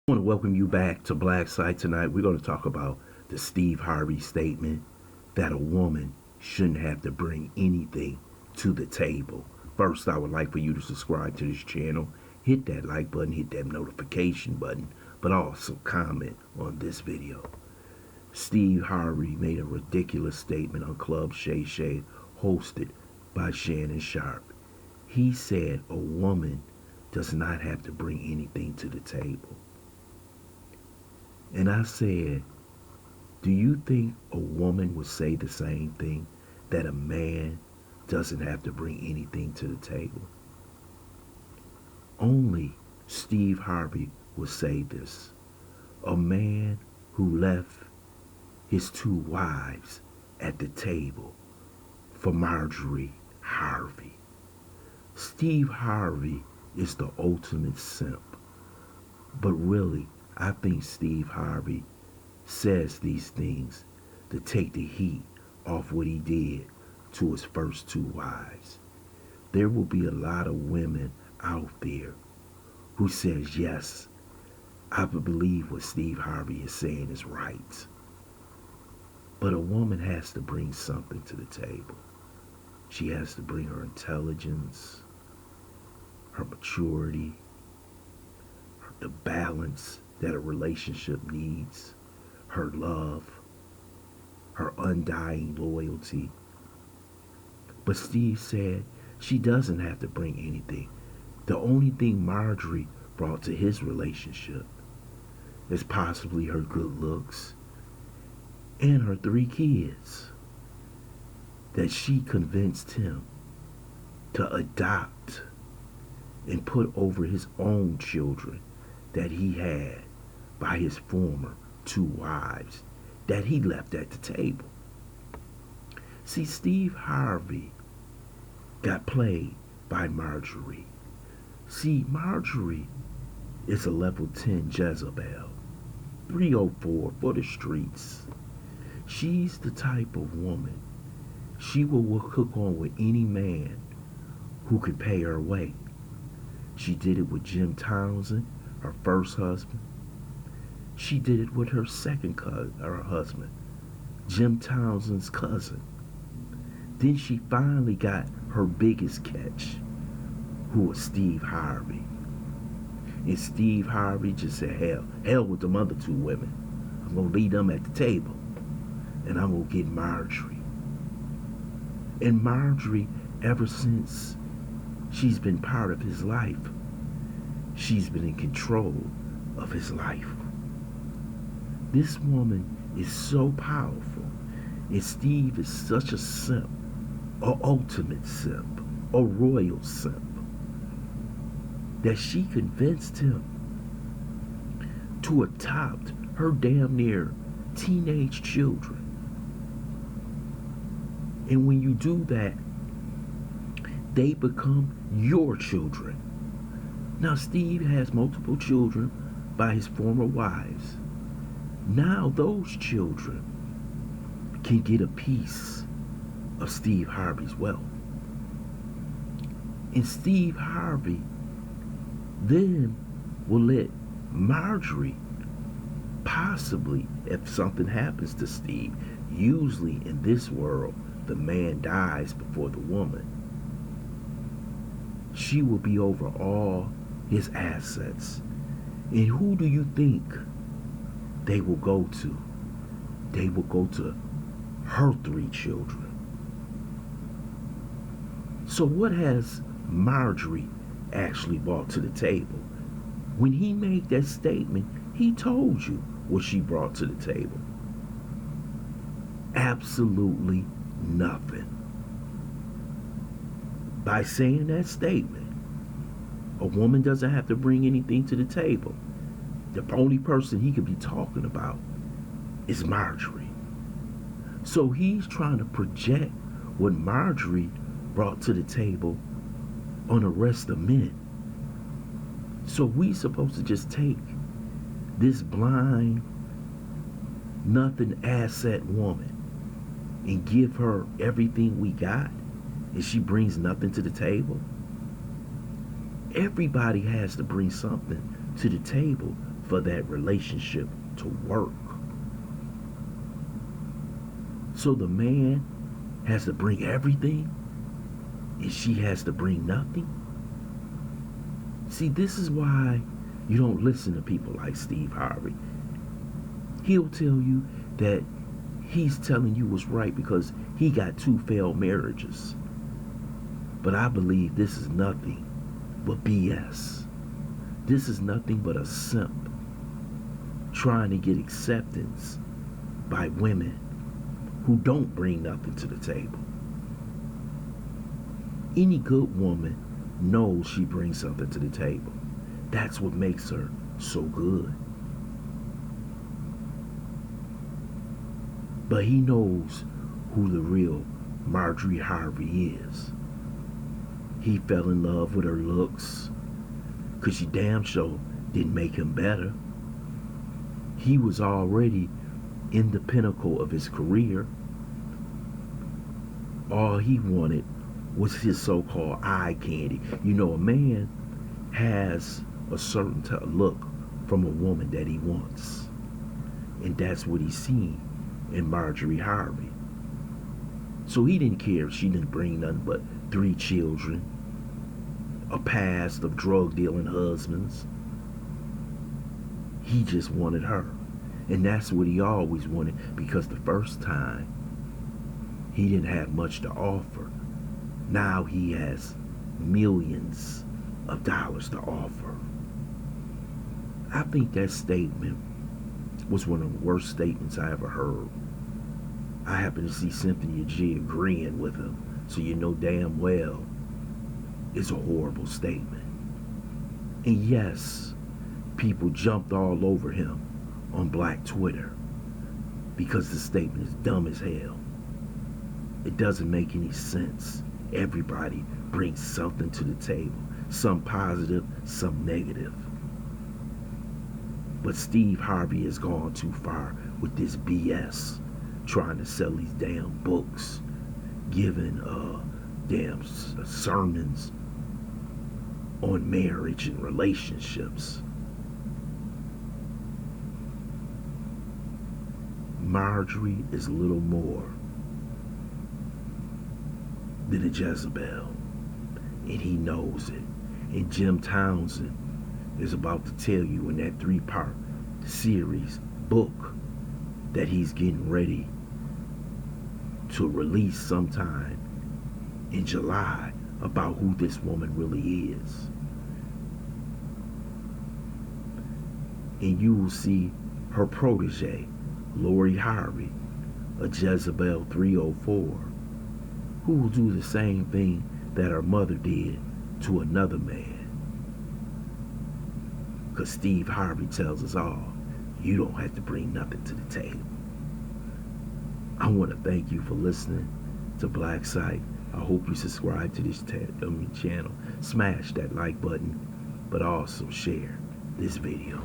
I want to welcome you back to Black Site. Tonight we're going to talk about the Steve Harvey statement that a woman shouldn't have to bring anything to the table. First, I would like for you to subscribe to this channel, hit that like button, hit that notification button, but also comment on this video. Steve Harvey made a ridiculous statement on Club Shay, hosted by SHANNON Sharpe. He said a woman does not have to bring anything to the table. And I said, do you think a woman would say the same thing, that a man doesn't have to bring anything to the table? Only Steve Harvey would say this. A man who left his two wives at the table for Marjorie Harvey. Steve Harvey is the ultimate simp. But really, I think Steve Harvey says these things to take the heat off what he did to his first two wives. There will be a lot of women out there who says, yes, I believe what Steve Harvey is saying is right. But a woman has to bring something to the table. She has to bring her intelligence, her maturity, the balance that a relationship needs, her love, her undying loyalty. But Steve said she doesn't have to bring anything. The only thing Marjorie brought to his relationship is possibly her good looks and her 3 kids that she convinced him to adopt and put over his own children that he had by his former 2 wives that he left at the table. See, Steve Harvey got played by Marjorie. See, Marjorie is a level 10 Jezebel, 304 for the streets. She's the type of woman, she will hook on with any man who can pay her way. She did it with Jim Townsend, her first husband. She did it with her second husband, Jim Townsend's cousin. Then she finally got her biggest catch, who was Steve Harvey. And Steve Harvey just said, hell with them other 2 women. I'm going to leave them at the table. And I'm going to get Marjorie. And Marjorie, ever since she's been part of his life, she's been in control of his life. This woman is so powerful, and Steve is such a simp, an ultimate simp, a royal simp, that she convinced him to adopt her damn near teenage children. And when you do that, they become your children. Now, Steve has multiple children by his former wives. Now those children can get a piece of Steve Harvey's wealth. And Steve Harvey then will let Marjorie, possibly if something happens to Steve, usually in this world, the man dies before the woman. She will be over all his assets. And who do you think they will go to? They will go to her 3 children. So what has Marjorie actually brought to the table? When he made that statement, he told you what she brought to the table. Absolutely nothing. By saying that statement, a woman doesn't have to bring anything to the table. The only person he could be talking about is Marjorie. So he's trying to project what Marjorie brought to the table on the rest of men. So we supposed to just take this blind, nothing asset woman and give her everything we got, and she brings nothing to the table? Everybody has to bring something to the table for that relationship to work. So the man has to bring everything and she has to bring nothing. See, this is why you don't listen to people like Steve Harvey. He'll tell you that he's telling you what's right because he got 2 failed marriages. But I believe this is nothing but BS. This is nothing but a simp trying to get acceptance by women who don't bring nothing to the table. Any good woman knows she brings something to the table. That's what makes her so good. But he knows who the real Marjorie Harvey is. He fell in love with her looks, because she damn sure didn't make him better. He was already in the pinnacle of his career. All he wanted was his so-called eye candy. You know, a man has a certain look from a woman that he wants. And that's what he's seen in Marjorie Harvey. So he didn't care if she didn't bring nothing but 3 children, a past of drug dealing husbands. He just wanted her. And that's what he always wanted, because the first time he didn't have much to offer. Now he has millions of dollars to offer. I think that statement was one of the worst statements I ever heard. I happen to see Cynthia G agreeing with him, so you know damn well it's a horrible statement. And yes, people jumped all over him on Black Twitter because the statement is dumb as hell. It doesn't make any sense. Everybody brings something to the table, some positive, some negative. But Steve Harvey has gone too far with this BS, trying to sell these damn books, giving damn sermons on marriage and relationships. Marjorie is little more than a Jezebel, and he knows it. And Jim Townsend is about to tell you in that 3-part series book that he's getting ready to release sometime in July about who this woman really is. And you will see her protege, Lori Harvey, a Jezebel 304, who will do the same thing that her mother did to another man. Because Steve Harvey tells us all, you don't have to bring nothing to the table. I want to thank you for listening to Black Sight. I hope you subscribe to this channel. Smash that like button, but also share this video.